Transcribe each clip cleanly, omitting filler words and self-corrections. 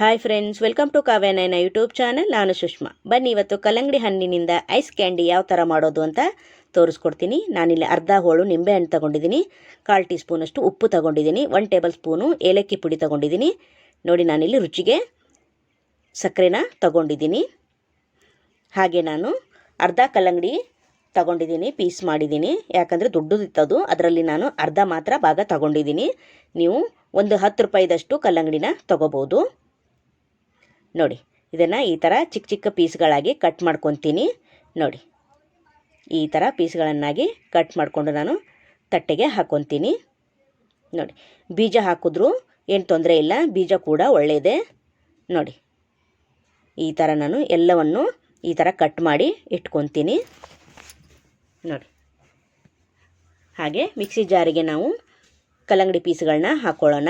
Hi friends, welcome to Kavyanayana YouTube channel. ನಾನು ಸುಷ್ಮಾ. ಬನ್ನಿ ಇವತ್ತು ಕಲ್ಲಂಗಡಿ ಹಣ್ಣಿನಿಂದ ಐಸ್ ಕ್ಯಾಂಡಿ ಯಾವ ಥರ ಮಾಡೋದು ಅಂತ ತೋರಿಸ್ಕೊಡ್ತೀನಿ. ನಾನಿಲ್ಲಿ ಅರ್ಧ ಹೋಳು ನಿಂಬೆ ಹಣ್ಣು ತೊಗೊಂಡಿದ್ದೀನಿ, 1/4 ಟೀ ಸ್ಪೂನಷ್ಟು ಉಪ್ಪು ತೊಗೊಂಡಿದ್ದೀನಿ, 1 ಟೇಬಲ್ ಸ್ಪೂನು ಏಲಕ್ಕಿ ಪುಡಿ ತೊಗೊಂಡಿದ್ದೀನಿ. ನೋಡಿ, ನಾನಿಲ್ಲಿ ರುಚಿಗೆ ಸಕ್ಕರೆನ ತೊಗೊಂಡಿದ್ದೀನಿ. ಹಾಗೆ ನಾನು ಅರ್ಧ ಕಲ್ಲಂಗಡಿ ತೊಗೊಂಡಿದ್ದೀನಿ, ಪೀಸ್ ಮಾಡಿದ್ದೀನಿ. ಯಾಕಂದರೆ ದೊಡ್ಡದಿತ್ತದು, ಅದರಲ್ಲಿ ನಾನು ಅರ್ಧ ಮಾತ್ರ ಭಾಗ ತೊಗೊಂಡಿದ್ದೀನಿ. ನೀವು ಒಂದು 10 ರೂಪಾಯಿದಷ್ಟು ಕಲ್ಲಂಗಡಿನ ತೊಗೋಬೋದು. ನೋಡಿ, ಇದನ್ನು ಈ ಥರ ಚಿಕ್ಕ ಚಿಕ್ಕ ಪೀಸ್ಗಳಾಗಿ ಕಟ್ ಮಾಡ್ಕೊತೀನಿ. ನೋಡಿ, ಈ ಥರ ಪೀಸ್ಗಳನ್ನಾಗಿ ಕಟ್ ಮಾಡಿಕೊಂಡು ನಾನು ತಟ್ಟೆಗೆ ಹಾಕ್ಕೊತೀನಿ. ನೋಡಿ, ಬೀಜ ಹಾಕಿದ್ರೂ ಏನು ತೊಂದರೆ ಇಲ್ಲ, ಬೀಜ ಕೂಡ ಒಳ್ಳೆಯದೇ. ನೋಡಿ, ಈ ಥರ ನಾನು ಎಲ್ಲವನ್ನು ಈ ಥರ ಕಟ್ ಮಾಡಿ ಇಟ್ಕೊತೀನಿ. ನೋಡಿ, ಹಾಗೆ ಮಿಕ್ಸಿ ಜಾರಿಗೆ ನಾವು ಕಲ್ಲಂಗಡಿ ಪೀಸ್ಗಳನ್ನ ಹಾಕ್ಕೊಳ್ಳೋಣ.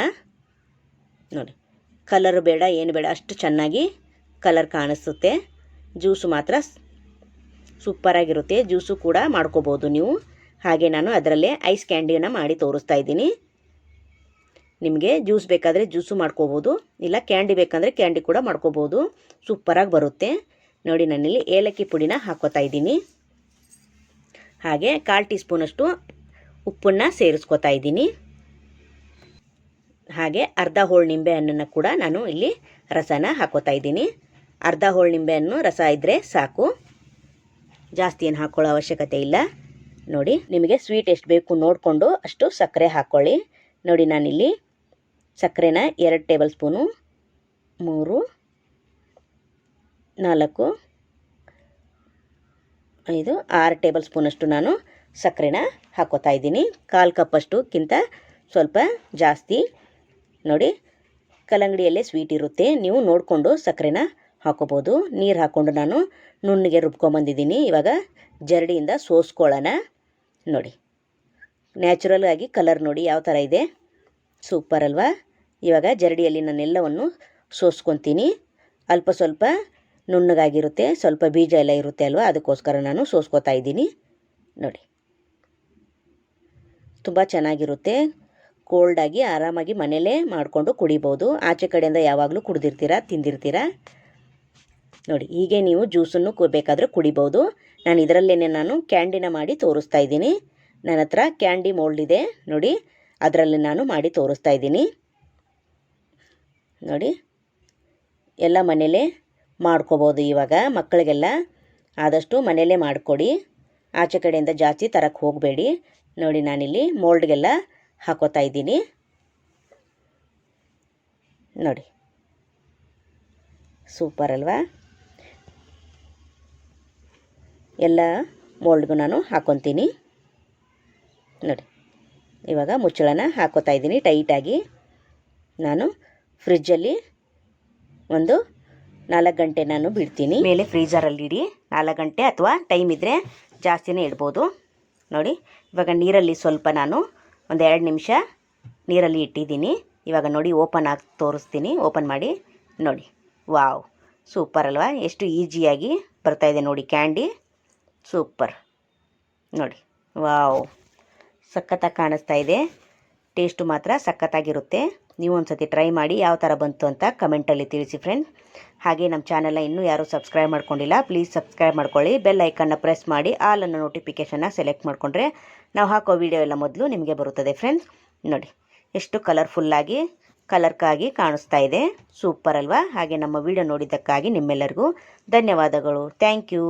ನೋಡಿ, ಕಲರ್ ಬೇಡ, ಏನು ಬೇಡ, ಅಷ್ಟು ಚೆನ್ನಾಗಿ ಕಲರ್ ಕಾಣಿಸುತ್ತೆ. ಜ್ಯೂಸು ಮಾತ್ರ ಸೂಪರಾಗಿರುತ್ತೆ. ಜ್ಯೂಸು ಕೂಡ ಮಾಡ್ಕೋಬೋದು ನೀವು. ಹಾಗೆ ನಾನು ಅದರಲ್ಲೇ ಐಸ್ ಕ್ಯಾಂಡಿಯನ್ನು ಮಾಡಿ ತೋರಿಸ್ತಾ ಇದ್ದೀನಿ. ನಿಮಗೆ ಜ್ಯೂಸ್ ಬೇಕಾದರೆ ಜ್ಯೂಸು ಮಾಡ್ಕೋಬೋದು, ಇಲ್ಲ ಕ್ಯಾಂಡಿ ಬೇಕಂದರೆ ಕ್ಯಾಂಡಿ ಕೂಡ ಮಾಡ್ಕೋಬೋದು. ಸೂಪರಾಗಿ ಬರುತ್ತೆ. ನೋಡಿ, ನಾನಿಲ್ಲಿ ಏಲಕ್ಕಿ ಪುಡಿನ ಹಾಕ್ಕೋತಾ ಇದ್ದೀನಿ. ಹಾಗೆ 1/4 ಟೀ ಸ್ಪೂನಷ್ಟು ಉಪ್ಪನ್ನು ಸೇರಿಸ್ಕೋತಾ ಇದ್ದೀನಿ. ಹಾಗೆ ಅರ್ಧ ಹೋಳು ನಿಂಬೆ ಹಣ್ಣನ್ನು ಕೂಡ ನಾನು ಇಲ್ಲಿ ರಸನ ಹಾಕೋತಾ ಇದ್ದೀನಿ. ಅರ್ಧ ಹೋಳು ನಿಂಬೆ ಹಣ್ಣು ರಸ ಇದ್ದರೆ ಸಾಕು, ಜಾಸ್ತಿ ಏನು ಹಾಕ್ಕೊಳ್ಳೋ ಅವಶ್ಯಕತೆ ಇಲ್ಲ. ನೋಡಿ, ನಿಮಗೆ ಸ್ವೀಟ್ ಎಷ್ಟು ಬೇಕು ನೋಡಿಕೊಂಡು ಅಷ್ಟು ಸಕ್ಕರೆ ಹಾಕ್ಕೊಳ್ಳಿ. ನೋಡಿ, ನಾನಿಲ್ಲಿ ಸಕ್ಕರೆನ 2 ಟೇಬಲ್ ಸ್ಪೂನು, 3, 4, 5, 6 ಟೇಬಲ್ ಸ್ಪೂನಷ್ಟು ನಾನು ಸಕ್ಕರೆನ ಹಾಕೋತಾ ಇದ್ದೀನಿ. 1/4 ಕಪ್ಪಷ್ಟುಕ್ಕಿಂತ ಸ್ವಲ್ಪ ಜಾಸ್ತಿ. ನೋಡಿ, ಕಲ್ಲಂಗಡಿಯಲ್ಲೇ ಸ್ವೀಟ್ ಇರುತ್ತೆ, ನೀವು ನೋಡಿಕೊಂಡು ಸಕ್ಕರೆನ ಹಾಕೋಬೋದು. ನೀರು ಹಾಕ್ಕೊಂಡು ನಾನು ನುಣ್ಣಗೆ ರುಬ್ಕೊಂಬಂದಿದ್ದೀನಿ. ಇವಾಗ ಜರಡಿಯಿಂದ ಸೋಸ್ಕೊಳ್ಳೋಣ. ನೋಡಿ, ನ್ಯಾಚುರಲ್ ಆಗಿ ಕಲರ್ ನೋಡಿ ಯಾವ ಥರ ಇದೆ, ಸೂಪರ್ ಅಲ್ವಾ? ಇವಾಗ ಜರಡಿಯಲ್ಲಿ ನಾನೆಲ್ಲವನ್ನು ಸೋಸ್ಕೊತೀನಿ. ಅಲ್ಪ ಸ್ವಲ್ಪ ನುಣ್ಣಗಾಗಿರುತ್ತೆ, ಸ್ವಲ್ಪ ಬೀಜ ಎಲ್ಲ ಇರುತ್ತೆ ಅಲ್ವಾ, ಅದಕ್ಕೋಸ್ಕರ ನಾನು ಸೋಸ್ಕೊತಾ ಇದ್ದೀನಿ. ನೋಡಿ, ತುಂಬ ಚೆನ್ನಾಗಿರುತ್ತೆ. ಕೋಲ್ಡಾಗಿ ಆರಾಮಾಗಿ ಮನೇಲೇ ಮಾಡಿಕೊಂಡು ಕುಡಿಬೋದು. ಆಚೆ ಕಡೆಯಿಂದ ಯಾವಾಗಲೂ ಕುಡಿದಿರ್ತೀರ, ತಿಂದಿರ್ತೀರ. ನೋಡಿ, ಹೀಗೆ ನೀವು ಜ್ಯೂಸನ್ನು ಬೇಕಾದರೆ ಕುಡಿಬೋದು. ನಾನು ಇದರಲ್ಲೇ ನಾನು ಕ್ಯಾಂಡಿನ ಮಾಡಿ ತೋರಿಸ್ತಾ ಇದ್ದೀನಿ. ನನ್ನ ಹತ್ರ ಕ್ಯಾಂಡಿ ಮೋಲ್ಡ್ ಇದೆ ನೋಡಿ, ಅದರಲ್ಲಿ ನಾನು ಮಾಡಿ ತೋರಿಸ್ತಾ ಇದ್ದೀನಿ. ನೋಡಿ, ಎಲ್ಲ ಮನೇಲೇ ಮಾಡ್ಕೋಬೋದು. ಇವಾಗ ಮಕ್ಕಳಿಗೆಲ್ಲ ಆದಷ್ಟು ಮನೇಲೇ ಮಾಡಿಕೊಡಿ, ಆಚೆ ಕಡೆಯಿಂದ ಜಾಸ್ತಿ ತರಕ್ಕೆ ಹೋಗಬೇಡಿ. ನೋಡಿ, ನಾನಿಲ್ಲಿ ಮೋಲ್ಡ್ಗೆಲ್ಲ ಹಾಕೋತಾ ಇದ್ದೀನಿ. ನೋಡಿ, ಸೂಪರ್ ಅಲ್ವಾ? ಎಲ್ಲ ಮೋಲ್ಡ್ಗೂ ನಾನು ಹಾಕ್ಕೊತೀನಿ. ನೋಡಿ, ಇವಾಗ ಮುಚ್ಚಳನ ಹಾಕೋತಾ ಇದ್ದೀನಿ ಟೈಟಾಗಿ. ನಾನು ಫ್ರಿಜ್ಜಲ್ಲಿ ಒಂದು 4 ಗಂಟೆ ನಾನು ಬಿಡ್ತೀನಿ. ಮೇಲೆ ಫ್ರೀಜರಲ್ಲಿ ಇಡಿ, 4 ಗಂಟೆ ಅಥವಾ ಟೈಮ್ ಇದ್ದರೆ ಜಾಸ್ತಿನೇ ಇಡ್ಬೋದು. ನೋಡಿ, ಇವಾಗ ನೀರಲ್ಲಿ ಸ್ವಲ್ಪ ನಾನು ಒಂದು 2 ನಿಮಿಷ ನೀರಲ್ಲಿ ಇಟ್ಟಿದ್ದೀನಿ. ಇವಾಗ ನೋಡಿ, ಓಪನ್ ಆಗಿ ತೋರಿಸ್ತೀನಿ. ಓಪನ್ ಮಾಡಿ ನೋಡಿ, ವಾವ್, ಸೂಪರ್ ಅಲ್ವಾ? ಎಷ್ಟು ಈಸಿಯಾಗಿ ಬರ್ತಾಯಿದೆ ನೋಡಿ ಕ್ಯಾಂಡಿ, ಸೂಪರ್. ನೋಡಿ, ವಾವ್, ಸಖತ್ತಾಗಿ ಕಾಣಿಸ್ತಾ ಇದೆ. ಟೇಸ್ಟು ಮಾತ್ರ ಸಖತ್ತಾಗಿರುತ್ತೆ. ನೀವು ಒಂದು ಸತಿ ಟ್ರೈ ಮಾಡಿ ಯಾವ ಥರ ಬಂತು ಅಂತ ಕಮೆಂಟಲ್ಲಿ ತಿಳಿಸಿ ಫ್ರೆಂಡ್ಸ್. ಹಾಗೆ ನಮ್ಮ ಚಾನಲ್ನ ಇನ್ನೂ ಯಾರೂ ಸಬ್ಸ್ಕ್ರೈಬ್ ಮಾಡ್ಕೊಂಡಿಲ್ಲ, ಪ್ಲೀಸ್ ಸಬ್ಸ್ಕ್ರೈಬ್ ಮಾಡ್ಕೊಳ್ಳಿ. ಬೆಲ್ ಐಕನ್ನ ಪ್ರೆಸ್ ಮಾಡಿ ಆಲ್ ಅನ್ನೋ ನೋಟಿಫಿಕೇಷನ್ನ ಸೆಲೆಕ್ಟ್ ಮಾಡಿಕೊಂಡ್ರೆ ನಾವು ಹಾಕೋ ವಿಡಿಯೋ ಎಲ್ಲ ಮೊದಲು ನಿಮಗೆ ಬರುತ್ತದೆ ಫ್ರೆಂಡ್ಸ್. ನೋಡಿ, ಎಷ್ಟು ಕಲರ್ಫುಲ್ಲಾಗಿ ಕಲರ್ಕಾಗಿ ಕಾಣಿಸ್ತಾ ಇದೆ, ಸೂಪರ್ ಅಲ್ವಾ? ಹಾಗೆ ನಮ್ಮ ವಿಡಿಯೋ ನೋಡಿದ್ದಕ್ಕಾಗಿ ನಿಮ್ಮೆಲ್ಲರಿಗೂ ಧನ್ಯವಾದಗಳು. Thank you.